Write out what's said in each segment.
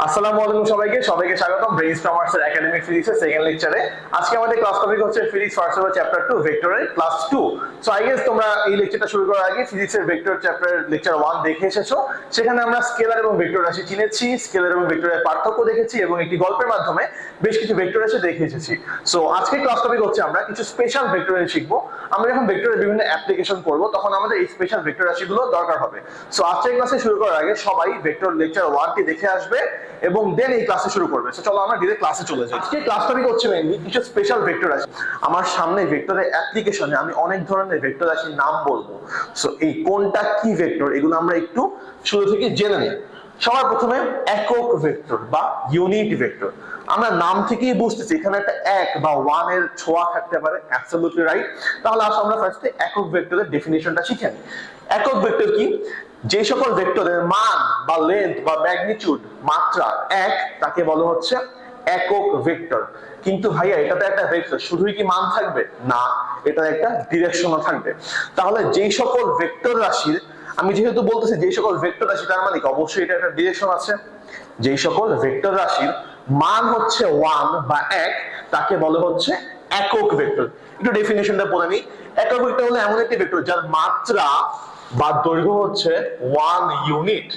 আসসালামু আলাইকুম সবাইকে স্বাগতম ব্রেইনস্টর্মার্স এর একাডেমিক ফিজিক্সের সেকেন্ড লেকচারে। আজকে আমাদের ক্লাস টপিক হচ্ছে ফিজিক্স ফার্স্ট পেপার চ্যাপ্টার 2 ভেক্টরের ক্লাস 2। সো আই গেস তোমরা এই লেকচারটা শুরু করার আগে ফিজিক্সের ভেক্টর চ্যাপ্টার লেকচার 1 দেখে এসেছো। সেখানে আমরা স্কেলার এবং ভেক্টর রাশি চিনেছি, স্কেলার এবং ভেক্টরের পার্থক্য দেখেছি এবং একটি গল্পের মাধ্যমে বেশ কিছু ভেক্টর রাশি দেখে এসেছি। সো আজকে ক্লাস টপিক হচ্ছে আমরা কিছু স্পেশাল ভেক্টর রাশি শিখবো। আমরা যখন ভেক্টরের বিভিন্ন অ্যাপ্লিকেশন করব তখন আমাদের এই স্পেশাল ভেক্টর রাশিগুলো দরকার হবে। সো আজকের ক্লাসে শুরু করার আগে সবাই ভেক্টর লেকচার 1টি দেখে আসবে এবং দেন এই ক্লাসে শুরু করবে। সো চলো আমরা ডিরেক্ট ক্লাসে চলে যাই। আজকে ক্লাস টপিক হচ্ছে মেইনলি কিছু স্পেশাল ভেক্টর রাশি। আমার সামনে ভেক্টরের অ্যাপ্লিকেশনে আমি অনেক ধরনের ভেক্টর রাশির নাম বলবো। সো এই কোনটা কি ভেক্টর এগুলো আমরা একটু শুরু থেকে জেনে নিই। সবার প্রথমে একক ভেক্টর বা ইউনিট ভেক্টর। আমরা নাম থেকেই বুঝতেছি এখানে একটা এক বা ওয়ান এর ছোঁয়া থাকতে পারে, অ্যাবসলিউটলি রাইট। তাহলে আসলে আমরা ফার্স্টে একক ভেক্টরের ডেফিনিশনটা শিখে নিই। একক ভেক্টর কি? যে সকল ভেক্টরের মান বা লেন্থ বা ম্যাগনিটিউড মাত্রা এক তাকে বলা হচ্ছে একক ভেক্টর। কিন্তু ভাইয়া এটা তো একটা ভেক্টর, শুধুই কি মান থাকবে? না, এটা একটা ডিরেকশনও থাকবে। তাহলে যেই সকল ভেক্টর রাশির, আমি যেহেতু বলতেছি যেই সকল ভেক্টর রাশি, তার মানে কি অবশ্যই এটা একটা ডিরেকশন আছে। যেই সকল ভেক্টর রাশির মান হচ্ছে 1 বা 1 তাকে বলা হচ্ছে একক ভেক্টর। একটু ডেফিনিশনটা পড়ে নিই। একক ভেক্টর হলো এমন একটি ভেক্টর যার মাত্রা বা দৈর্ঘ্য হচ্ছে 1 ইউনিট।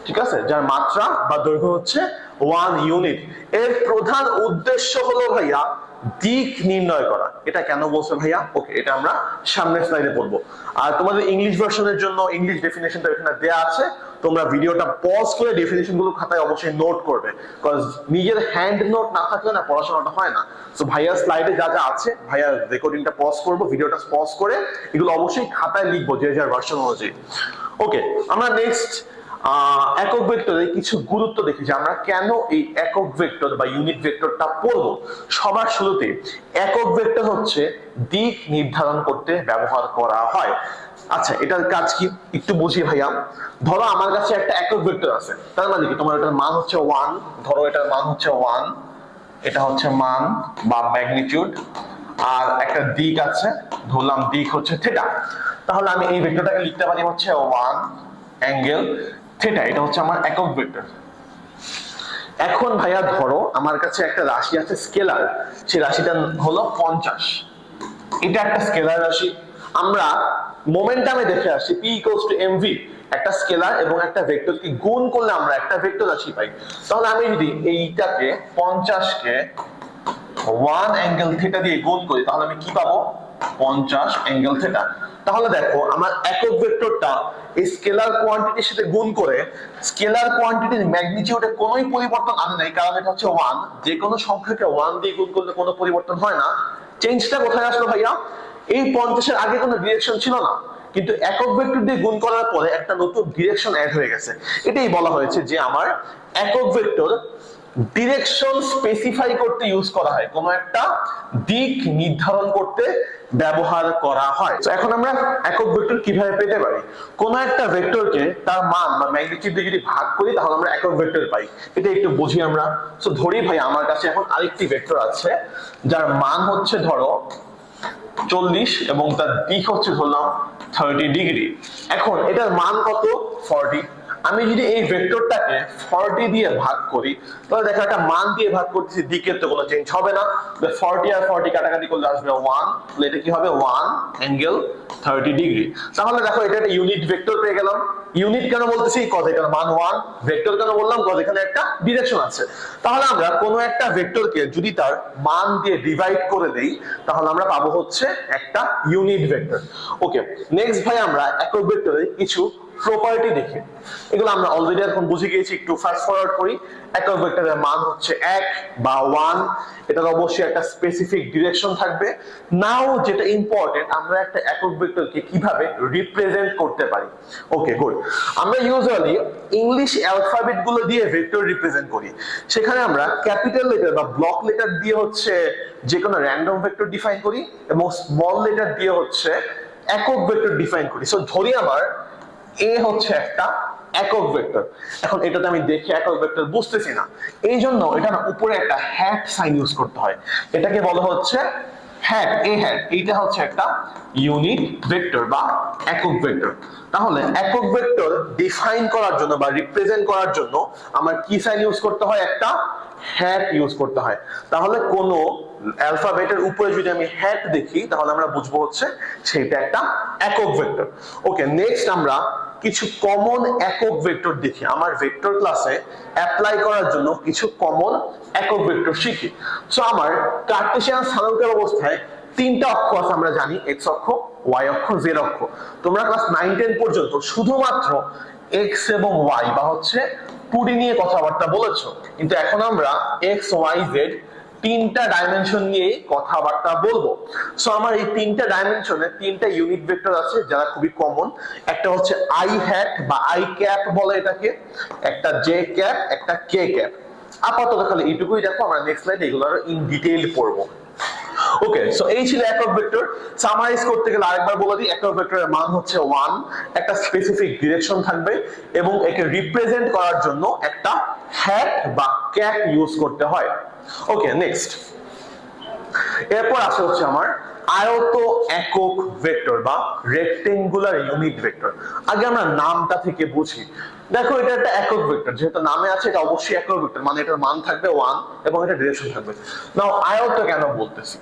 ঠিক আছে, যার মাত্রা বা দৈর্ঘ্য হচ্ছে 1 ইউনিট। এর প্রধান উদ্দেশ্য হলো ভাইয়া দিক নির্ণয় করা। এটা কেন বলছো ভাইয়া? ওকে, এটা আমরা সামনের স্লাইডে পড়বো। আর তোমাদের ইংলিশ ভার্সনের জন্য ইংলিশ ডেফিনেশনটা এখানে দেয়া আছে। তোমরা ভিডিওটা পজ করে ডেফিনেশন গুলো খাতায় অবশ্যই নোট করবে, কজ নিজের হ্যান্ড নোট না থাকলে না পড়াশোনাটা হয় না। সো ভাইয়ার স্লাইডে যা যা আছে, ভাইয়ার রেকর্ডিংটা পজ করবো, ভিডিওটা পজ করে এগুলো অবশ্যই খাতায় লিখবো যে যার ভার্সন অনুযায়ী। ওকে, আমরা নেক্সট একক ভেক্টরের কিছু গুরুত্ব দেখি যে আমরা কেন এই একক ভেক্টর বা ইউনিট ভেক্টরটা পড়বো। সবার শুরুতে একক ভেক্টর হচ্ছে দিক নির্ধারণ করতে ব্যবহার করা হয়। আচ্ছা, এটার কাজ কি একটু বুঝি ভাইয়া। ধরো আমার কাছে একটা একক ভেক্টর আছে, তার মানে কি তোমার এটার মান হচ্ছে 1। ধরো এটার মান হচ্ছে 1, এটা হচ্ছে মান বা ম্যাগনিটিউড, আর একটা দিক আছে, ধরলাম দিক হচ্ছে থিটা। তাহলে আমি এই ভেক্টরটাকে লিখতে পারি হচ্ছে 1 অ্যাঙ্গেল থিটা। এটা হচ্ছে আমার একক ভেক্টর। এখন ভাইয়া ধরো আমার কাছে একটা রাশি আছে স্কেলার, সেই রাশিটা হলো 50। এটা একটা স্কেলার রাশি। আমরা মোমেন্টামে দেখে আসছি P = mv। একটা স্কেলার এবং একটা ভেক্টরকে গুণ করলে আমরা একটা ভেক্টর রাশি পাই। তাহলে আমি যদি এইটাকে 50 কে 1 অ্যাঙ্গেল থিটা দিয়ে গুণ করি তাহলে আমি কি পাবো? 50 অ্যাঙ্গেল থিটা। তাহলে দেখো আমার একক ভেক্টরটা এই স্কেলার কোয়ান্টিটির সাথে গুণ করে স্কেলার কোয়ান্টিটির ম্যাগনিটিউডে কোনো পরিবর্তন আনে নাই, কারণ এটা হচ্ছে 1। যে কোনো সংখ্যাকে 1 দিয়ে গুণ করলে কোনো পরিবর্তন হয় না। চেঞ্জটা কোথায় আসলো ভাইয়া? এই 50 এর আগে কোনো ডিরেকশন ছিল না, কিন্তু একক ভেক্টর দিয়ে গুণ করার পরে একটা নতুন ডিরেকশন অ্যাড হয়ে গেছে। এটাই বলা হয়েছে যে আমার একক ভেক্টর ডিরেকশন স্পেসিফাই করতে ইউজ করা হয়, কোন একটা দিক নির্ধারণ করতে ব্যবহার করা হয়। তো এখন আমরা একক ভেক্টর কিভাবে পেতে পারি? কোন একটা ভেক্টরকে তার মান বা ম্যাগনিটিউড দিয়ে যদি ভাগ করি তাহলে আমরা একক ভেক্টর পাই। এটা একটু বুঝি আমরা। সো ধরি ভাই আমার কাছে এখন আরেকটি ভেক্টর আছে যার মান হচ্ছে ধরো 40 এবং তার দিক হচ্ছে ধরলাম 30 ডিগ্রি। এখন এটার মান কত? 40। আমি যদি এই ভেক্টরটাকে 40 দিয়ে ভাগ করি তাহলে দেখো একটা মান দিয়ে ভাগ করতেছি, দিকের তো কোনো চেঞ্জ হবে না। 40 আর 40 কাটাকাটি করলে আসবে 1, তাহলে এটা কি হবে? 1 অ্যাঙ্গেল 30 ডিগ্রি। তাহলে দেখো এটা একটা ইউনিট ভেক্টর পেয়ে গেলাম। ইউনিট কেন বলতেছি? কজ এটার মান 1। ভেক্টর কেন বললাম? কজ এখানে একটা ডিরেকশন আছে। তাহলে আমরা কোনো একটা ভেক্টরকে যদি তার মান দিয়ে ডিভাইড করে দেই তাহলে আমরা পাবো হচ্ছে একটা ইউনিট ভেক্টর। ওকে, নেক্সট ভাই আমরা একক ভেক্টরের কিছু প্রপার্টি দেখি। এগুলো আমরা অলরেডি এখন বুঝে গিয়েছি, একটু ফাস্ট ফরওয়ার্ড করি। একক ভেক্টরের মান হচ্ছে 1 বা 1। এটার অবশ্যই একটা স্পেসিফিক ডিরেকশন থাকবে। নাও যেটা ইম্পর্টেন্ট, আমরা একটা একক ভেক্টরকে কিভাবে রিপ্রেজেন্ট করতে পারি। ওকে, গুড। আমরা ইউজুয়ালি ইংলিশ অ্যালফাবেট গুলো দিয়ে ভেক্টর রিপ্রেজেন্ট করি। সেখানে আমরা ক্যাপিটাল লেটার বা ব্লক লেটার দিয়ে হচ্ছে যে কোনো র্যান্ডম ভেক্টর ডিফাইন করি এবং স্মল লেটার দিয়ে হচ্ছে একক ভেক্টর ডিফাইন করি। সো ধরি আমার এ হচ্ছে একটা একক ভেক্টর। এখন এটাতে আমি দেখি একক ভেক্টর বুঝতেছি না, এই জন্য এটা উপরে একটা হ্যাট সাইন ইউজ করতে হয়। এটাকে বলা হচ্ছে হ্যাট এ হ্যাট এইটা হচ্ছে একটা ইউনিট ভেক্টর বা একক ভেক্টর। তাহলে একক ভেক্টর ডিফাইন করার জন্য বা রিপ্রেজেন্ট করার জন্য আমার কি সাইন ইউজ করতে হয়? একটা হ্যাট ইউজ করতে হয়। তাহলে কোন অ্যালফাবেটের উপরে যদি আমি হ্যাট দেখি তাহলে আমরা বুঝবো হচ্ছে সেটা একটা একক ভেক্টর। ওকে, নেক্সট আমরা কিছু কমন একক ভেক্টর দেখি। আমার ভেক্টর ক্লাসে অ্যাপ্লাই করার জন্য কিছু কমন একক ভেক্টর শিখি। সো আমার কার্টেসিয়ান স্থানাঙ্কের অবস্থায় তিনটা অক্ষ আছে আমরা জানি, এক্স অক্ষ, ওয়াই অক্ষ, জেড অক্ষ। তোমরা ক্লাস 9-10 পর্যন্ত শুধুমাত্র এক্স এবং ওয়াই বা হচ্ছে 2D নিয়ে কথাবার্তা বলেছো, কিন্তু এখন আমরা এক্স ওয়াই জেড তিনটা ডাইমেনশন নিয়ে কথাবার্তা বলবো। সো আমার এই তিনটা ডাইমেনশনে তিনটা ইউনিট ভেক্টর আছে যারা খুবই কমন। একটা হচ্ছে আই হ্যাট বা আই ক্যাপ বলে এটাকে, একটা জে ক্যাপ, একটা কে ক্যাপ। আপাতত খালি এইটুকুই দেখো, আমরা নেক্সট স্লাইডে এগুলো আরো ইন ডিটেইল পড়বো। ওকে, সো এই ছিল একক ভেক্টর। সামারাইজ করতে গেলে আরেকবার বলে দিই, একক ভেক্টরের মান হচ্ছে 1, একটা স্পেসিফিক ডিরেকশন থাকবে এবং একে রিপ্রেজেন্ট করার জন্য একটা হ্যাট বা ক্যাপ ইউজ করতে হয়। ওকে, নেক্সট এরপর আসে হচ্ছে আমার আয়ত একক ভেক্টর বা রেক্টেঙ্গুলার ইউনিট ভেক্টর। আগে আমরা নামটা থেকে বুঝি। দেখো এটা একটা একক ভেক্টর, যেহেতু নামে আছে এটা অবশ্যই একক ভেক্টর, মানে এটার মান থাকবে 1 এবং এটা ডিরেকশন থাকবে। নাও আয়ত কেন বলতেছি?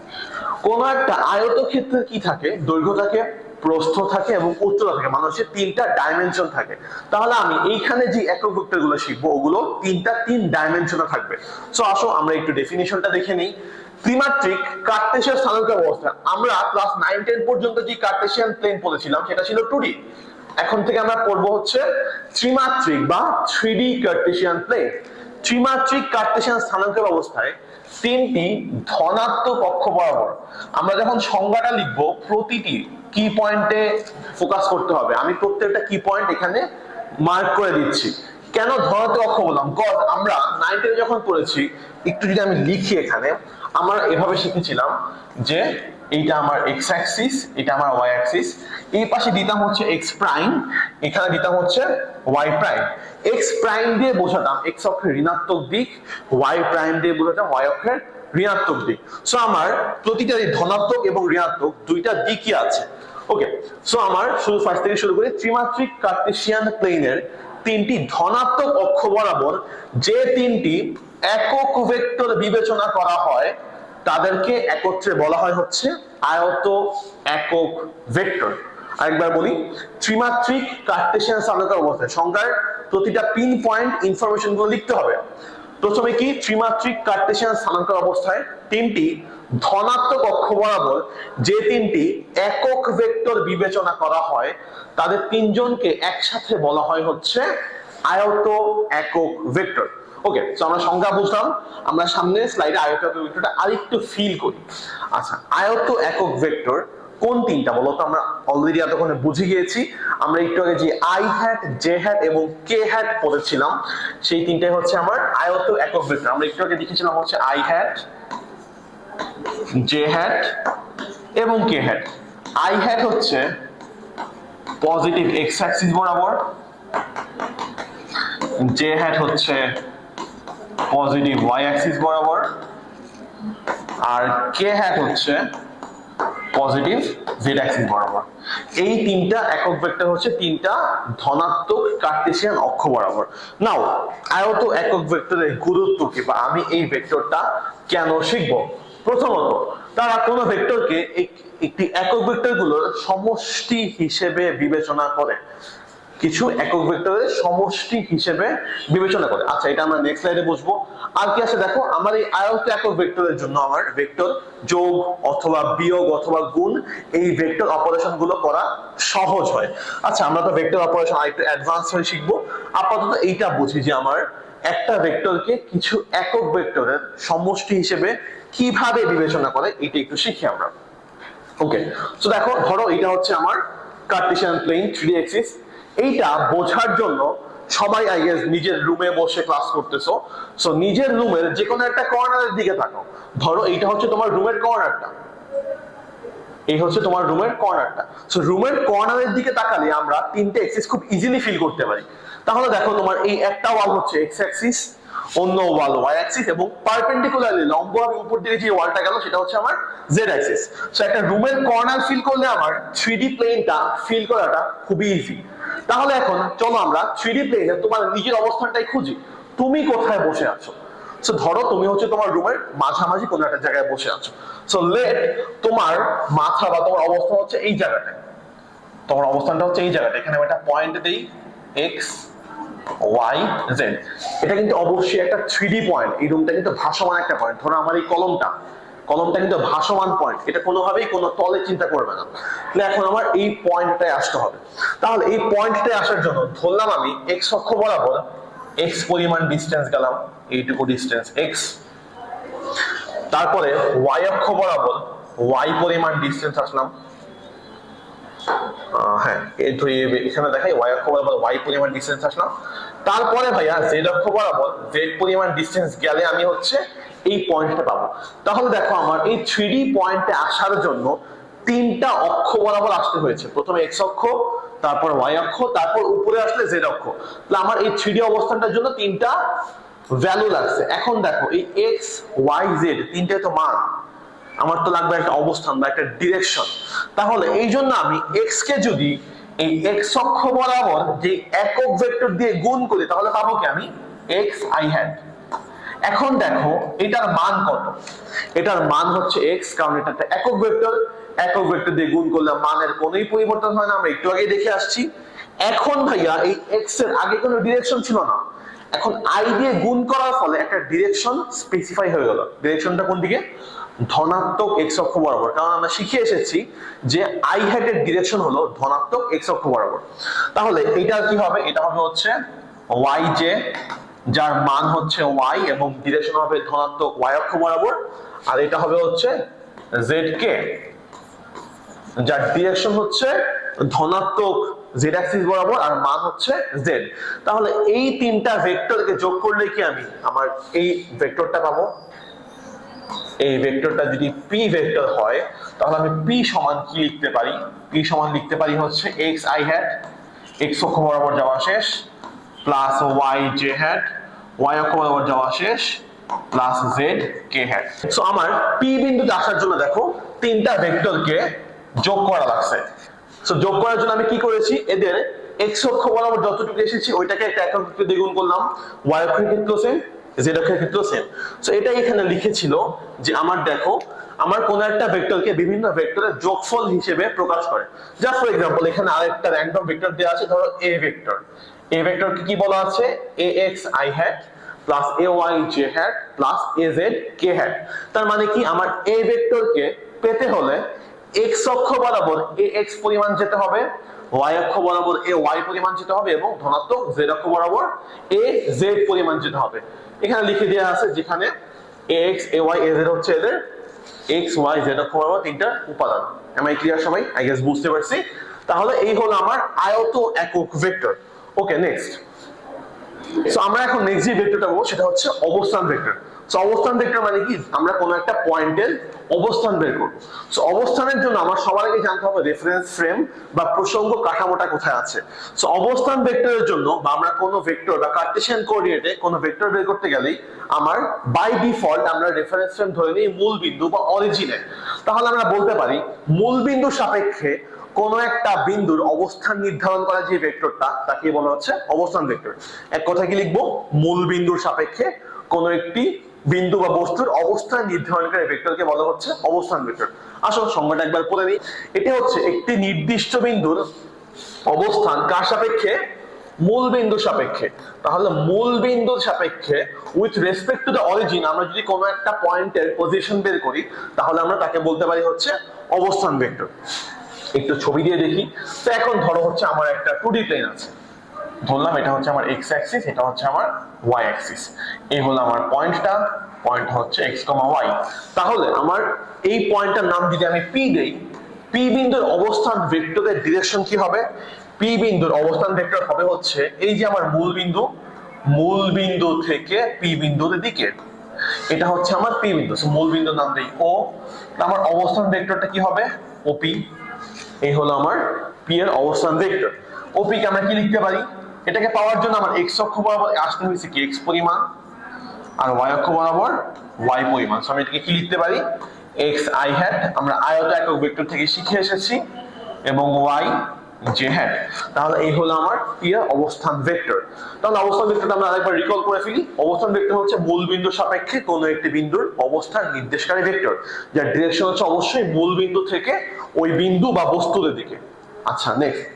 কোন একটা আয়তক্ষেত্রের কি থাকে? দৈর্ঘ্য থাকে, প্রস্থ থাকে এবং উচ্চতা থাকে, মানে হচ্ছে তিনটা ডাইমেনশন থাকে। তাহলে আমি এইখানে যে একক ভেক্টর গুলো শিখবো ওগুলো তিন ডাইমেনশনে থাকবে। সো আসো আমরা একটু ডেফিনিশনটা দেখে নিই। ত্রিমাত্রিক কার্টেসিয়ান স্থানাঙ্কের অবস্থা, আমরা ক্লাস 9-10 পর্যন্ত যে কার্টেসিয়ান প্লেন পড়েছিলাম সেটা ছিল 2D। এখন থেকে আমরা পড়বো হচ্ছে ত্রিমাত্রিক বা 3D কার্টেসিয়ান প্লেন। ত্রিমাত্রিক কার্টেসিয়ান স্থানাঙ্কের অবস্থায় তিনটি ধনাত্মক অক্ষ বরাবর, আমরা যখন সংজ্ঞাটা লিখবো প্রতিটি কি পয়েন্টে ফোকাস করতে হবে। আমি প্রত্যেকটা কি পয়েন্ট এখানে মার্ক করে দিচ্ছি। কেন ধনাত্মক অক্ষ বললাম? কজ আমরা 9-10 যখন পড়েছি, একটু যদি আমি লিখি এখানে, আমরা এভাবে শিখেছিলাম যে এইটা আমার এক্স অ্যাক্সিস, এটা আমার ওয়াই অ্যাক্সিস, এই পাশে দিতাম হচ্ছে এক্স প্রাইম, এখানে দিতাম হচ্ছে ওয়াই প্রাইম। এক্স প্রাইম দিয়ে বোঝাতাম এক্স অক্ষের ঋণাত্মক দিক, ওয়াই প্রাইম দিয়ে বোঝাতাম ওয়াই অক্ষের ঋণাত্মক দিক। সো আমার প্রতিটা ধনাত্মক এবং ঋণাত্মক দুইটা দিকই আছে। ওকে, সো আমার শুধু ফার্স্ট থেকে শুরু করি। ত্রিমাত্রিক কার্টেসিয়ান প্লেনের তিনটি ধনাত্মক অক্ষ বরাবর যে তিনটি একক ভেক্টর বিবেচনা করা হয় তাদেরকে একত্রে বলা হয় হচ্ছে আয়ত একক ভেক্টর। আরেকবার বলি, ত্রিমাত্রিক কার্টেসিয়ান স্থানাঙ্কের অবস্থায় সংখ্যার প্রতিটা পিন পয়েন্ট ইনফরমেশন গুলো লিখতে হবে। প্রথমে কি, ত্রিমাত্রিক কার্টেসিয়ান স্থানাঙ্কের অবস্থায় তিনটি ধনাত্মক অক্ষ বরাবর যে তিনটি একক ভেক্টর বিবেচনা করা হয় তাদের তিনজনকে একসাথে বলা হয় হচ্ছে আয়ত একক ভেক্টর। ওকে, সো আমরা সংজ্ঞা বুঝলাম। আমরা সামনে স্লাইডে আয়ত একক ভেক্টরটা আরেকটু ফিল করি। আচ্ছা, আয়ত একক ভেক্টর কোন তিনটা বলো তো? আমরা অলরেডি এতক্ষণে বুঝে গিয়েছি। আমরা একটু আগে যে আই হ্যাট, জে হ্যাট এবং কে হ্যাট পড়েছিলাম সেই তিনটাই হচ্ছে আমার আয়ত একক ভেক্টর। আমরা একটু আগে দেখেছিলাম হচ্ছে আই হ্যাট, জে হ্যাট এবং কে হ্যাট। আই হ্যাট হচ্ছে পজিটিভ এক্স অ্যাক্সিস বরাবর, জে হ্যাট হচ্ছে পজিটিভ ওয়াই অ্যাক্সিস বরাবর, আর কে হ্যাট হচ্ছে পজিটিভ জেড অ্যাক্সিস বরাবর। এই তিনটা একক ভেক্টর হচ্ছে তিনটা ধনাত্মক কার্টেসিয়ান অক্ষ বরাবর। নাও আয়ত একক ভেক্টরের গুরুত্ব কি, বা আমি এই ভেক্টরটা কেন শিখবো? প্রথমত, তারা কোন ভেক্টরকে একটি একক ভেক্টর গুলোর সমষ্টি হিসেবে বিবেচনা করে, কিছু একক ভেক্টরের সমষ্টি হিসেবে বিবেচনা করে। আচ্ছা, এটা আমরা নেক্সট স্লাইডে বুঝবো। আর কি আছে দেখো, আমার এই আয়ত একক ভেক্টরের জন্য আমার ভেক্টর যোগ অথবা বিয়োগ অথবা গুণ এই ভেক্টর অপারেশন গুলো করা সহজ হয়। আচ্ছা, আমরা তো ভেক্টর অপারেশন আরেকটু অ্যাডভান্স হয়ে শিখবো। আপাতত এইটা বুঝি যে আমার একটা ভেক্টরকে কিছু একক ভেক্টরের সমষ্টি হিসেবে কিভাবে বিবেচনা করে, এটা একটু শিখি আমরা। ওকে, সো দেখো, ধরো এটা হচ্ছে আমার কার্টেসিয়ান প্লেন 3D অ্যাক্সিস। এইটা বোঝার জন্য সবাই আই গেস নিজের রুমে বসে ক্লাস করতেছো। সো নিজের রুমের যে কোনো একটা কর্নারের দিকে তাকাও। ধরো এইটা হচ্ছে তোমার রুমের কর্নারটা, এই হচ্ছে তোমার রুমের কর্নারটা। সো রুমের কর্নারের দিকে তাকালে আমরা তিনটে অ্যাক্সিস খুব ইজিলি ফিল করতে পারি। তাহলে দেখো, তোমার এই একটা ওয়াল হচ্ছে এক্স অ্যাক্সিস, অন্য ওয়াল ওয়াই অ্যাক্সিস এবং পারপেন্ডিকুলারলি লম্বভাবে উপর দিকে যে ওয়ালটা গেল সেটা হচ্ছে আমার জেড অ্যাক্সিস। সো একটা রুমের কর্নার ফিল করলে আমার 3D প্লেনটা ফিল করাটা খুবই ইজি। তাহলে এখন চলো আমরা 3D প্লেনে তোমার নিজের অবস্থানটাই খুঁজি, তুমি কোথায় বসে আছো। সো ধরো তুমি হচ্ছে তোমার রুমের মাঝামাঝি কোনো একটা জায়গায় বসে আছো। সো লেট তোমার মাথা বা তোমার অবস্থান হচ্ছে এই জায়গাটায়, তোমার অবস্থানটা হচ্ছে এই জায়গাটা। এখানে আমি একটা পয়েন্ট দেই এক্স ওয়াই জেড। এটা কিন্তু অবশ্যই একটা 3D পয়েন্ট। এই রুমটা কিন্তু ভাসমান একটা পয়েন্ট। ধরো আমার এই কলমটা কিন্তু ভাসমান পয়েন্ট, এটা কোনোভাবেই কোনো তলে চিন্তা করবে না। তাহলে এখন আমার এই পয়েন্টটায় আসতে হবে। তাহলে এই পয়েন্টটায় আসার জন্য ধরলাম আমি এক্স অক্ষ বরাবর এক্স পরিমাণ ডিস্টেন্স গেলাম, এইটুকু ডিস্টেন্স এক্স। তারপরে ওয়াই অক্ষ বরাবর ওয়াই পরিমাণ ডিস্টেন্স আসলাম, হ্যাঁ এখানে দেখাই ওয়াই অক্ষ বরাবর ওয়াই পরিমাণ ডিস্টেন্স আসলাম। তারপরে ভাইয়া জেড অক্ষ বরাবর জেড পরিমাণ ডিস্টেন্স গেলে আমি হচ্ছে এই পয়েন্টটা পাবো। তাহলে দেখো আমার এই 3D পয়েন্টে আসার জন্য তিনটা অক্ষ বরাবর আসতে হয়েছে। প্রথমে এক্স অক্ষ, তারপর ওয়াই অক্ষ, তারপর উপরে আসলে জেড অক্ষ। তাহলে আমার এই 3D অবস্থানটার জন্য তিনটা ভ্যালু লাগছে। এখন দেখো এই এক্স ওয়াই জেড তিনটাই তো মান, আমার তো লাগবে একটা অবস্থান বা একটা ডিরেকশন। তাহলে এই জন্য আমি এক্স কে যদি এই এক্স অক্ষ বরাবর যে একক ভেক্টর দিয়ে গুণ করি তাহলে পাবো কি আমি এক্স আই হ্যাড। এখন দেখো এটার মান কত, এটার মান হচ্ছে এক্স, কারণ এটা একটা একক ভেক্টর। একক ভেক্টর দিয়ে গুণ করলে মানের কোনোই পরিবর্তন হয় না, আমরা একটু আগে দেখে আসছি। এখন ভাইয়া এই এক্স এর আগে কোনো ডিরেকশন ছিল না, এখন আই দিয়ে গুণ করার ফলে একটা ডিরেকশন স্পেসিফাই হয়ে গেল। ডিরেকশনটা কোন দিকে? ধনাত্মক এক্স অক্ষ বরাবর, কারণ আমরা শিখে এসেছি যে আই হ্যাড এর ডিরেকশন হলো ধনাত্মক এক্স অক্ষ বরাবর। তাহলে এটা কি হবে? এটা হবে হচ্ছে ওয়াই জে, যার মান হচ্ছে ওয়াই এবং ডিরেকশন হবে ধনাত্মক ওয়াই অক্ষ বরাবর। আর এটা হবে হচ্ছে জেড কে, যার ডিরেকশন হচ্ছে ধনাত্মক জেড অ্যাক্সিস বরাবর আর মান হচ্ছে জেড। তাহলে এই তিনটা ভেক্টরকে যোগ করলে কি আমি আমার এই ভেক্টরটা পাবো। এই ভেক্টরটা যদি পি ভেক্টর হয় তাহলে আমি পি সমান কি লিখতে পারি? পি সমান লিখতে পারি হচ্ছে এক্স আই হ্যাড, এক্স অক্ষ বরাবর যাওয়া শেষ, plus Y J hat, Y অক্ষ বরাবর যাওয়া শেষ, plus Z K hat. So আমার পি বিন্দুতে আসার জন্য দেখো তিনটা ভেক্টরকে যোগ করা লাগছে। সো যোগ করার জন্য আমি কি করেছি? এদের এক্স অক্ষ বরাবর যতটুকু এসেছি ওইটাকে একটা একক ভেক্টর দিয়ে গুণ করলাম, ওয়াই অক্ষের ক্ষেত্রেও সেম, জেড অক্ষের ক্ষেত্রেও সেম। সো এটাই এখানে লিখেছিল যে আমার দেখো আমার কোন একটা ভেক্টরকে বিভিন্ন ভেক্টরের যোগফল হিসেবে প্রকাশ করে। জাস্ট ফর এক্সাম্পল এখানে আরেকটা র‍্যান্ডম ভেক্টর দেওয়া আছে, ধরো এ ভেক্টর। এ ভেক্টরকে কি বলা আছে? A X I hat plus A Y J hat plus A Z K hat. তার মানে কি আমার এ ভেক্টরকে পেতে হলে এক্স অক্ষ বরাবর এ এক্স পরিমাণ যেতে হবে, ওয়াই অক্ষ বরাবর এ ওয়াই পরিমাণ যেতে হবে এবং ধনাত্মক জেড অক্ষ বরাবর এ জেড পরিমাণ যেতে হবে। এখানে লিখে দেওয়া আছে যেখানে A X A Y A Z হচ্ছে এদের এক্স ওয়াই জেড অক্ষ বরাবর তিনটা উপাদান। এম আই ক্লিয়ার সবাই? আই গেস বুঝতে পারছি। তাহলে এই হলো আমার আয়ত একক ভেক্টর। Okay next. সো আমরা এখন নেক্সট যে ভেক্টরটা বলবো সেটা হচ্ছে অবস্থান ভেক্টর। সো অবস্থান ভেক্টর মানে কি? আমরা কোনো একটা পয়েন্টের অবস্থান বের করব। সো অবস্থানের জন্য আমার সবার আগে জানতে হবে রেফারেন্স ফ্রেম বা প্রসঙ্গ কাঠামোটা কোথায় আছে। সো অবস্থান ভেক্টরের জন্য বা আমরা কোনো ভেক্টর বা কার্টেসিয়ান কোঅর্ডিনেটে কোনো ভেক্টর বের করতে গেলেই আমার বাই ডিফল্ট আমরা রেফারেন্স ফ্রেম ধরে নিই মূল বিন্দু বা অরিজিনে। তাহলে আমরা বলতে পারি মূল বিন্দুর সাপেক্ষে কোন একটা বিন্দুর অবস্থান নির্ধারণ করা যে ভেক্টরটা তাকে বলা হচ্ছে অবস্থান ভেক্টর। এক কথা কি লিখবো? মূল বিন্দুর সাপেক্ষে কোন একটি বিন্দু বা বস্তুর অবস্থান নির্ধারণকারী ভেক্টরকে বলা হচ্ছে অবস্থান ভেক্টর। আসল সংজ্ঞাটা একবার পড়ে নিই। এটা হচ্ছে একটি নির্দিষ্ট বিন্দুর অবস্থান কার সাপেক্ষে? মূল বিন্দুর সাপেক্ষে। তাহলে মূল বিন্দুর সাপেক্ষে with respect to the origin আমরা যদি কোনো একটা পয়েন্টের পজিশন বের করি তাহলে আমরা তাকে বলতে পারি হচ্ছে অবস্থান ভেক্টর। একটু ছবি দিয়ে দেখি। তো এখন ধরো হচ্ছে আমার একটা 2D প্লেন আছে, ধরলাম এটা হচ্ছে আমার এক্স অ্যাক্সিস, এটা হচ্ছে আমার ওয়াই অ্যাক্সিস। এই হলো আমার পয়েন্টটা, পয়েন্ট হচ্ছে এক্স কমা ওয়াই। তাহলে আমার এই পয়েন্টটার নাম যদি আমি পি দেই, পি বিন্দুর অবস্থান ভেক্টরের ডিরেকশন কি হবে? পি বিন্দুর অবস্থান ভেক্টর হবে হচ্ছে এই যে আমার মূল বিন্দু, মূল বিন্দু থেকে পি বিন্দুর দিকে, এটা হচ্ছে আমার পি বিন্দু। মূল বিন্দুর নাম দেই ও, আমার অবস্থান ভেক্টরটা কি হবে? ওপি। এই হলো আমার পি এর অবস্থান ভেক্টর। ওপি কে আমরা কি লিখতে পারি? এটাকে পাওয়ার জন্য আমার এক্স অক্ষ বরাবর আসতে হয়েছে কি এক্স পরিমাণ, আর y অক্ষ বরাবর y পরিমাণ। সো আমি এটাকে কি লিখতে পারি, xi hat, আমরা আয়ত একক ভেক্টর থেকে শিখে এসেছি, এবং y j hat। তাহলে এই হলো আমার p এর অবস্থান ভেক্টর। তাহলে অবস্থান ভেক্টরটা আমরা আরেকবার রিকল করে ফেলি। অবস্থান ভেক্টর হচ্ছে মূল বিন্দুর সাপেক্ষে কোনো একটি বিন্দুর অবস্থান নির্দেশকারী ভেক্টর, যার ডিরেকশন হচ্ছে অবশ্যই মূল বিন্দু থেকে ওই বিন্দু বা বস্তুর দিকে। আচ্ছা, নেক্সট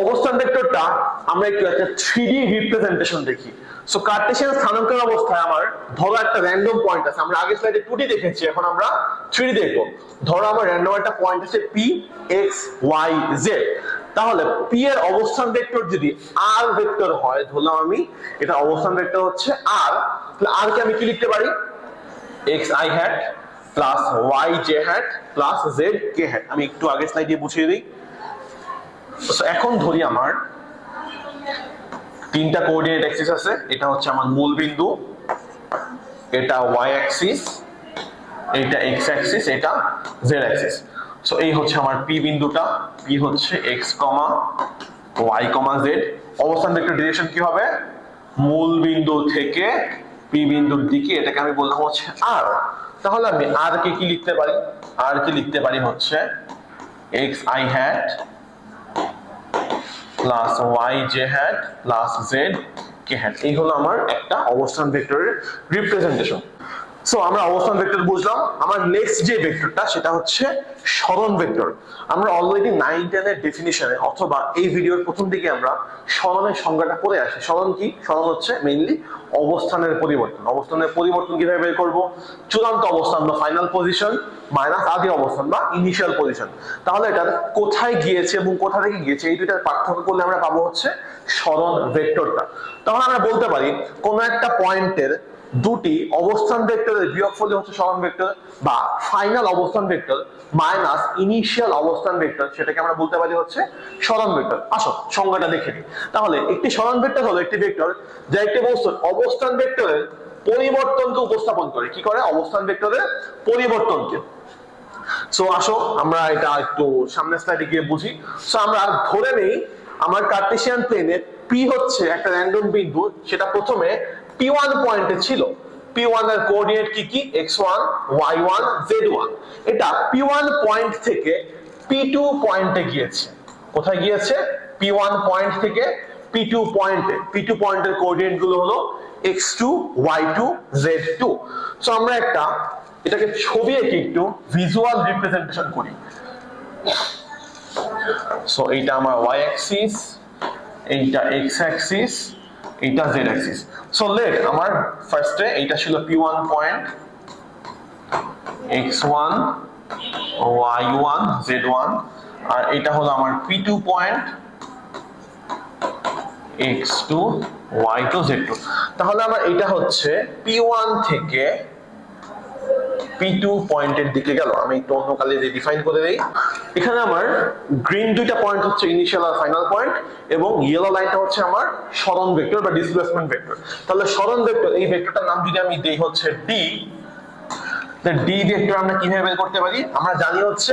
অবস্থান ভেক্টরটা আমরা একটু একটা 3D রিপ্রেজেন্টেশন দেখি। সো কার্টেসিয়ান স্থানাঙ্কের অবস্থায় আমার ধরো একটা র্যান্ডম পয়েন্ট আছে, আমরা আগের স্লাইডে 2D দেখেছি, এখন আমরা 3D দেখব। ধরো আমার র্যান্ডম একটা পয়েন্ট আছে p x y z, তাহলে p এর অবস্থান ভেক্টর যদি r ভেক্টর হয়, ধরলাম আমি এটা অবস্থান ভেক্টর হচ্ছে r, তাহলে r কে আমি কি লিখতে পারি, xi hat plus yj hat plus zk hat। আমি একটু আগের স্লাইডে বুঝিয়ে দিই। এখন ধরি আমার তিনটা কোঅর্ডিনেট অ্যাক্সিস আছে, এটা হচ্ছে আমার মূল বিন্দু, এটা y অ্যাক্সিস, এটা x অ্যাক্সিস, এটা z অ্যাক্সিস। সো এই হচ্ছে আমার p বিন্দুটা, p হচ্ছে x, y, z। অবস্থান ভেক্টর ডিরেকশন কি হবে, মূল বিন্দু থেকে p বিন্দুর দিকে, এটাকে আমি বললাম হচ্ছে r। তাহলে আমি r কে কি লিখতে পারি, r কে লিখতে পারি হচ্ছে xi hat plus yj hat plus zk hat। এই হলো আমার একটা অবস্থান ভেক্টরের রিপ্রেজেন্টেশন। সো আমরা অবস্থান ভেক্টর বুঝলাম। আমার নেক্সট যে ভেক্টরটা সেটা হচ্ছে সরণ ভেক্টর। আমরা অলরেডি 9-10 এর ডেফিনিশনে অথবা এই ভিডিওর প্রথম দিকে আমরা সরণের সংজ্ঞাটা পড়ে আসি। সরণ কি, সরণ হচ্ছে মেইনলি অবস্থানের পরিবর্তন। অবস্থানের পরিবর্তন কিভাবে বের করব, চূড়ান্ত অবস্থান বা ফাইনাল পজিশন মাইনাস আদি অবস্থান বা ইনিশিয়াল পজিশন। তাহলে এটা কোথায় গিয়েছে এবং কোথা থেকে গিয়েছে, এই দুইটার পার্থক্য করলে আমরা পাবো হচ্ছে সরণ ভেক্টরটা। তখন আমরা বলতে পারি কোন একটা পয়েন্টের দুটি অবস্থান ভেক্টরের বিয়োগফল হচ্ছে সরণ ভেক্টর, বা ফাইনাল অবস্থান ভেক্টর মাইনাস ইনিশিয়াল অবস্থান ভেক্টর, সেটাকে আমরা বলতে পারি হচ্ছে সরণ ভেক্টর। আসো সংজ্ঞাটা দেখে নিই। তাহলে একটি সরণ ভেক্টর হলো একটি ভেক্টর যা একটি বস্তুর অবস্থান ভেক্টরের পরিবর্তনকে উপস্থাপন করে। কি করে, অবস্থান ভেক্টরের পরিবর্তনকে। সো আসো আমরা এটা একটু সামনের স্লাইডে গিয়ে বুঝি। সো আমরা ধরে নেই আমার কার্টেসিয়ান প্লেনে p হচ্ছে একটা র্যান্ডম বিন্দু, সেটা প্রথমে p1 পয়েন্টে ছিল। p1 এর কোঅর্ডিনেট কি কি, x1 y1 z1। এটা p1 পয়েন্ট থেকে p2 পয়েন্টে গিয়েছে। কোথায় গিয়েছে, p1 পয়েন্ট থেকে p2 পয়েন্টে। p2 পয়েন্টের কোঅর্ডিনেট গুলো হলো x2 y2 z2। সো আমরা একটা এটাকে ছবি এঁকে একটু ভিজুয়াল রিপ্রেজেন্টেশন করি। সো এইটা আমার y অ্যাক্সিস, এইটা x অ্যাক্সিস, এইটা z অ্যাক্সিস। সো লেট আমার ফার্স্টে এইটা ছিল p1 point, x1 y1 z1, আর এটা হলো আমার p2 point, x2 y2 z2। তাহলে আমার এটা হচ্ছে p1 থেকে p2 পয়েন্টের দিকে গেল। আমি একটু অন্য কালারে ডিফাইন করে দেই। এখানে আমার গ্রিন দুইটা পয়েন্ট হচ্ছে ইনিশিয়াল আর ফাইনাল পয়েন্ট, এবং ইয়েলো লাইনটা হচ্ছে আমার সরণ ভেক্টর বা ডিসপ্লেসমেন্ট ভেক্টর। তাহলে সরণ ভেক্টর, এই ভেক্টরটার নাম যদি আমি দেই হচ্ছে d, ডি ভেক্টর আমরা কিভাবে বের করতে পারি, আমরা জানি হচ্ছে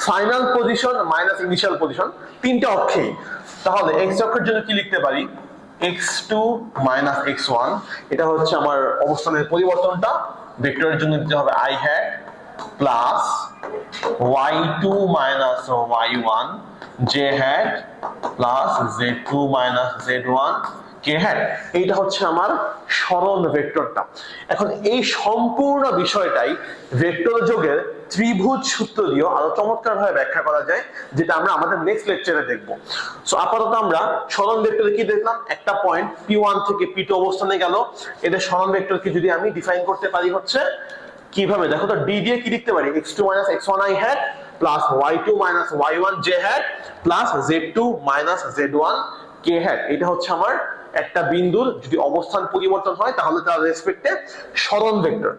final position minus initial position তিনটা অক্ষেই। তাহলে x অক্ষের জন্য কি লিখতে পারি, x2 মাইনাস x1, এটা হচ্ছে আমার অবস্থানের পরিবর্তনটা। ভেক্টরের জন্য দিতে হবে i hat plus y2 minus y1 j hat plus z2 minus z1 k hat। এইটা হচ্ছে আমার সরণ ভেক্টরটা। এখন এই সম্পূর্ণ বিষয়টাই ভেক্টর যোগের ত্রিভুজ সূত্র দিয়ে আরো চমৎকার ভাবে ব্যাখ্যা করা যায়, যেটা আমরা আমাদের নেক্সট লেকচারে দেখব। সো আপাতত আমরা সরণ ভেক্টরে কি দেখলাম, একটা পয়েন্ট p1 থেকে p2 অবস্থানে গেল। এদের সরণ ভেক্টরকে যদি আমি ডিফাইন করতে পারি হচ্ছে কিভাবে, দেখো তো, d দিয়ে কি লিখতে পারি, x2 minus x1 i hat plus y2 minus y1 j hat plus z2 minus z1 k hat। এটা হচ্ছে আমার একটা বিন্দুর যদি অবস্থান পরিবর্তন হয় তাহলে তার রেসপেক্টে সরণ ভেক্টর।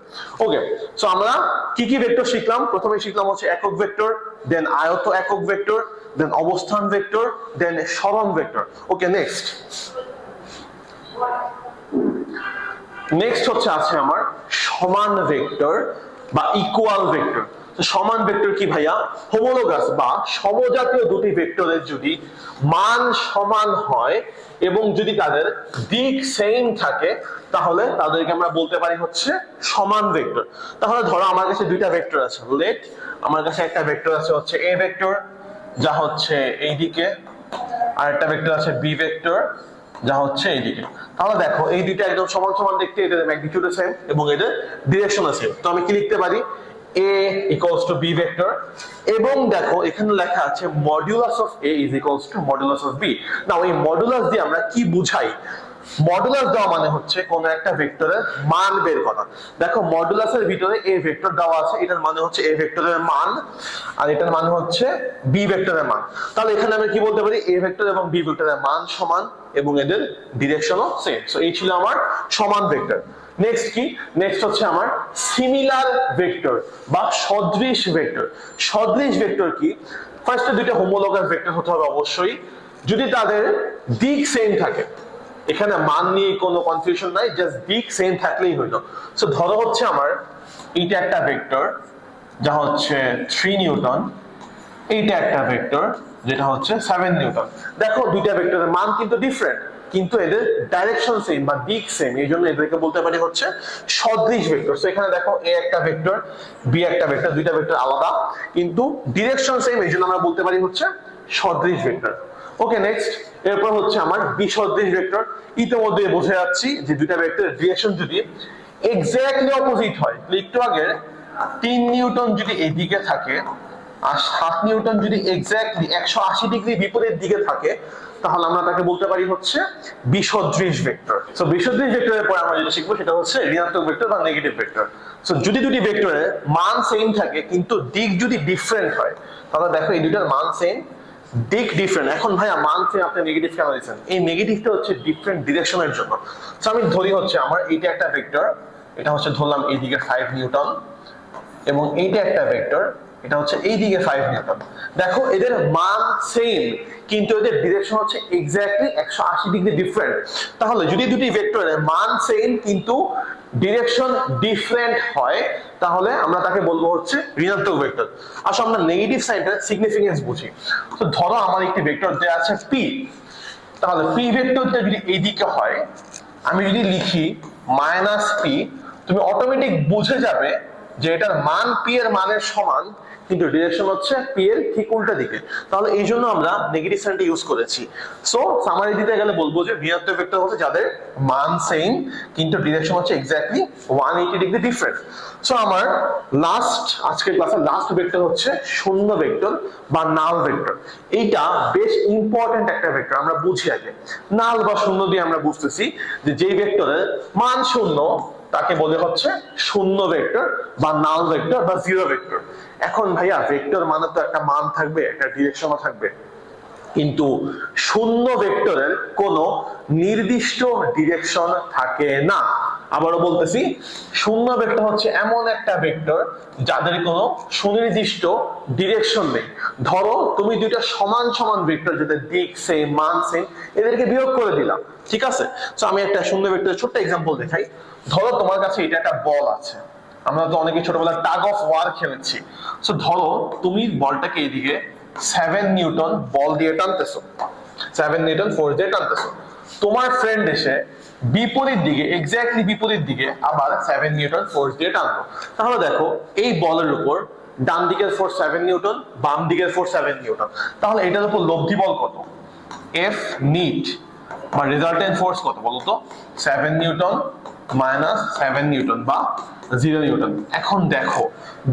ওকে, সো আমরা কি কি ভেক্টর শিখলাম, প্রথমে শিখলাম হচ্ছে একক ভেক্টর, দেন আয়ত একক ভেক্টর, দেন অবস্থান ভেক্টর, দেন সরণ ভেক্টর। ওকে, নেক্সট হচ্ছে আছে আমার সমান ভেক্টর বা ইকুয়াল ভেক্টর। তো সমান ভেক্টর কি ভাইয়া? হোমোলোগাস বা সমজাতীয় দুটি ভেক্টরের যদি মান সমান হয় এবং যদি তাদের দিক সেম থাকে তাহলে তাদেরকে আমরা বলতে পারি হচ্ছে সমান ভেক্টর। তাহলে ধরো আমার কাছে দুইটা ভেক্টর আছে, লেট আমার কাছে একটা ভেক্টর আছে হচ্ছে এ ভেক্টর যা হচ্ছে এইদিকে, আর একটা ভেক্টর আছে বি ভেক্টর যা হচ্ছে এইদিকে। তাহলে দেখো এই দুইটা একদম সমান সমান দেখতে, এদের ম্যাগনিটিউড সেম এবং এদের ডিরেকশন সেম। তো আমি কি লিখতে পারি? a equals to b vector, এবং দেখো এখানে লেখা আছে modulus of a is equals to modulus of b। নাও এই মডুলাস দিয়ে আমরা কি বুঝাই? মডুলাস দেওয়া মানে হচ্ছে কোন একটা ভেক্টরের মান বের করা। দেখো মডুলাসের ভিতরে a ভেক্টর দেওয়া আছে, এটার মানে হচ্ছে a ভেক্টরের মান, আর এটার মানে হচ্ছে b ভেক্টরের মান। তাহলে এখানে আমি কি বলতে পারি? a ভেক্টর এবং b ভেক্টরের মান সমান এবং এদের ডিরেকশনও সেম। সো এই ছিল আমার সমান ভেক্টর। নেক্সট কি? নেক্সট হচ্ছে আমার সিমিলার ভেক্টর বা সদৃশ ভেক্টর। সদৃশ ভেক্টর কি? ফার্স্টে দুইটা হোমোলোগাস ভেক্টর হতে হবে অবশ্যই, যদি তাদের দিক সেম থাকে। এখানে মান নিয়ে কোনো কনফিউশন নাই, জাস্ট দিক সেম থাকলেই হইলো। সো ধরো হচ্ছে আমার এইটা একটা ভেক্টর যা হচ্ছে 3 নিউটন, এইটা একটা ভেক্টর যেটা হচ্ছে 7 নিউটন। দেখো দুইটা ভেক্টরের মান কিন্তু ডিফারেন্ট, কিন্তু এদের ডাইরেকশন সেম বা দিক সেম, এই জন্য এদেরকে বলতে পারি হচ্ছে সদৃশ ভেক্টর। সো এখানে দেখো এ একটা ভেক্টর, বি একটা ভেক্টর, দুইটা ভেক্টর আলাদা কিন্তু ডিরেকশন সেম, এই জন্য আমরা বলতে পারি হচ্ছে সদৃশ ভেক্টর। ওকে নেক্সট, এরপর হচ্ছে আমার বিসদৃশ ভেক্টর। ইতিমধ্যে বোঝা যাচ্ছি যে দুইটা ভেক্টরের ডিরেকশন যদি এক্স্যাক্টলি অপোজিট হয়, একটু আগে 3 নিউটন যদি এদিকে থাকে আর 7 নিউটন যদি এক্স্যাক্টলি 180 ডিগ্রি বিপরীত দিকে থাকে, তাহলে আমরা তাকে বলতে পারি হচ্ছে বিসদৃশ ভেক্টর। সো বিসদৃশ ভেক্টরের পর আমরা যেটা শিখবো সেটা হচ্ছে ঋণাত্মক ভেক্টর বা নেগেটিভ ভেক্টর। সো যদি দুটি ভেক্টরের মান সেম থাকে কিন্তু দিক যদি ডিফারেন্ট হয়, তাহলে দেখো এই দুইটার মান সেম, দিক ডিফারেন্ট। এখন ভাইয়া মান সেম, আপনি নেগেটিভ কেন দিচ্ছেন? এই নেগেটিভটা হচ্ছে ডিফারেন্ট ডিরেকশনের জন্য। সো আমি ধরি হচ্ছে আমার এইটা একটা ভেক্টর, এটা হচ্ছে ধরলাম এইদিকে 5 নিউটন, এবং এইটা একটা ভেক্টর, এটা হচ্ছে এইদিকে 5 নিউটন। দেখো এদের মান সেম কিন্তু এদের ডিরেকশন হচ্ছে এক্স্যাক্টলি 180 ডিগ্রি ডিফারেন্ট। তাহলে যদি দুটি ভেক্টরের মান সেম কিন্তু ডিরেকশন ডিফারেন্ট হয়, তাহলে আমরা তাকে বলবো হচ্ছে ঋণাত্মক ভেক্টর। আসলে আমরা নেগেটিভ সাইডের সিগনিফিকেন্স বুঝি। তো ধরো আমার একটি ভেক্টর দেয়া আছে p, তাহলে p ভেক্টরটা যদি এইদিকে হয়, আমি যদি লিখি -p, তুমি অটোমেটিক বুঝে যাবে যে এটার মান p এর মানের সমান কিন্তু ডিরেকশন হচ্ছে p এর ঠিক উল্টা দিকে। তাহলে এই জন্য আমরা নেগেটিভ সাইনটা ইউজ করেছি। সো সামারি দিতে গেলে বলবো যে ঋণাত্মক ভেক্টর হচ্ছে যাদের মান সেম কিন্তু ডিরেকশন হচ্ছে এক্স্যাক্টলি 180 ডিগ্রি ডিফারেন্ট। সো আমার আজকের ক্লাসের লাস্ট ভেক্টর হচ্ছে শূন্য ভেক্টর বা নাল ভেক্টর। এইটা বেশ ইম্পর্টেন্ট একটা ভেক্টর, আমরা বুঝি আগে। নাল বা শূন্য দিয়ে আমরা বুঝতেছি যে যেই ভেক্টরের মান শূন্য তাকে বলে হচ্ছে শূন্য ভেক্টর বা নাল ভেক্টর বা জিরো ভেক্টর। এখন ভাইয়া ভেক্টর মানে তো একটা মান থাকবে, একটা ডিরেকশনও থাকবে, কিন্তু শূন্য ভেক্টরের কোনো নির্দিষ্ট ডিরেকশন থাকে না। আবারও বলতেছি, শূন্য ভেক্টর হচ্ছে এমন একটা ভেক্টর যাদের কোনো সুনির্দিষ্ট ডিরেকশন নেই। ধরো তুমি দুইটা সমান সমান ভেক্টর যাদের দিক সেম, মান সেম, এদেরকে বিয়োগ করে দিলাম, ঠিক আছে? সো আমি একটা শূন্য ভেক্টরের ছোট্ট এক্সাম্পল দেখাই। ধরো তোমার কাছে এটা একটা বল আছে, আমরা তো অনেকে ছোটবেলায় টাগ অফ ওয়ার খেলেছি। সো ধরো তুমি বলটাকে এইদিকে 7 নিউটন বল দিয়ে টানতেছো, 7 নিউটন ফোর্স দিয়ে টানতেছো। তোমার ফ্রেন্ড এসে বিপরীত দিকে, এক্স্যাক্টলি বিপরীত দিকে আবার 7 নিউটন ফোর্স দিয়ে টানলো। তাহলে দেখো এই বলের উপর ডান দিকের ফোর্স 7 নিউটন, বাম দিকের ফোর্স 7 নিউটন। তাহলে এটার উপর লব্ধি বল কত? এফ নিট বা রেজাল্টেন্ট ফোর্স কত বলতো? 7 নিউটন মাইনাস 7 নিউটন বা 0 নিউটন। এখন দেখো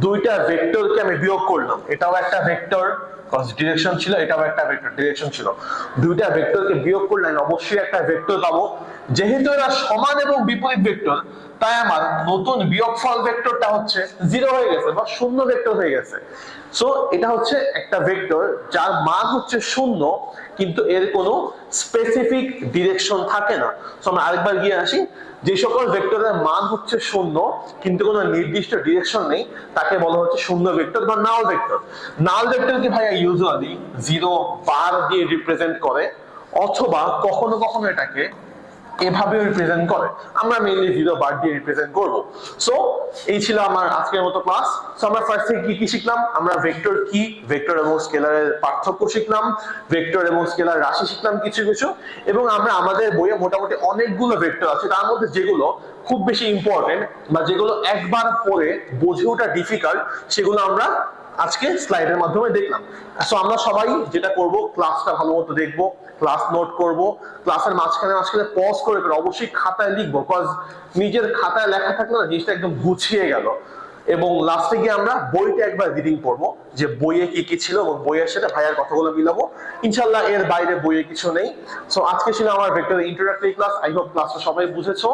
দুইটা ভেক্টরকে আমি বিয়োগ করলাম, এটাও একটা ভেক্টর ডিরেকশন ছিল, এটাও একটা ভেক্টর ডিরেকশন ছিল। দুইটা ভেক্টরকে বিয়োগ করলে আমি অবশ্যই একটা ভেক্টর পাবো। যেহেতু এরা সমান এবং বিপরীত ভেক্টর, তাই আমার নতুন বিয়োগফল ভেক্টরটা হচ্ছে 0 হয়ে গেছে বা শূন্য ভেক্টর হয়ে গেছে। সো এটা হচ্ছে একটা ভেক্টর যার মান হচ্ছে শূন্য কিন্তু এর কোনো স্পেসিফিক ডিরেকশন থাকে না। সো আমরা আরেকবার গিয়ে আসি, যে সকল ভেক্টরের মান হচ্ছে শূন্য কিন্তু কোনো নির্দিষ্ট ডিরেকশন নেই তাকে বলা হচ্ছে শূন্য ভেক্টর বা নাল ভেক্টর। নাল ভেক্টরকে ভাইয়া ইউজুয়ালি 0 বার দিয়ে রিপ্রেজেন্ট করে, অথবা কখনো কখনো এটাকে এভাবে রিপ্রেজেন্ট করে। আমরা মেইনলি 0 বার দিয়ে রিপ্রেজেন্ট করব। সো এই ছিল আমার আজকের মতো ক্লাস। সো আমরা ফার্স্ট থেকে কি কি শিখলাম? আমরা ভেক্টর কি, ভেক্টর এবং স্কেলারের পার্থক্য শিখলাম, ভেক্টর এবং স্কেলার রাশি শিখলাম কিছু কিছু, এবং আমরা আমাদের বইয়ে মোটামুটি অনেকগুলো ভেক্টর আছে, তার মধ্যে যেগুলো খুব বেশি ইম্পর্টেন্ট বা যেগুলো একবার পড়ে বুঝে ওঠা ডিফিকাল্ট, সেগুলো আমরা আজকে স্লাইডের মাধ্যমে দেখলাম। সো আমরা সবাই যেটা করব, ক্লাসটা ভালো মতো দেখবো, ক্লাস নোট করব, ক্লাসের মাঝখানে মাঝখানে পজ করে করে অবশ্যই খাতায় লিখবো, কজ নিজের খাতায় লেখা থাকলে না জিনিসটা একদম গুছিয়ে গেল। এবং লাস্টে গিয়ে আমরা বইটা একবার রিডিং করবো, যে বইয়ে কি কি ছিল এবং বইয়ের সাথে ভাইয়ার কথাগুলো মিলাবো। ইনশাল্লাহ এর বাইরে বইয়ে কিছু নেই। সো আজকে ছিল আমার ভেক্টরের ইন্ট্রোডাক্টরি ক্লাস। আই হোপ ক্লাসটা সবাই বুঝেছো,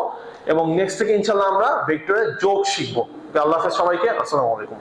এবং নেক্সট থেকে ইনশাল্লাহ আমরা ভেক্টরের যোগ শিখবো। আল্লাহ হাফেজ সবাইকে, আসসালামু আলাইকুম।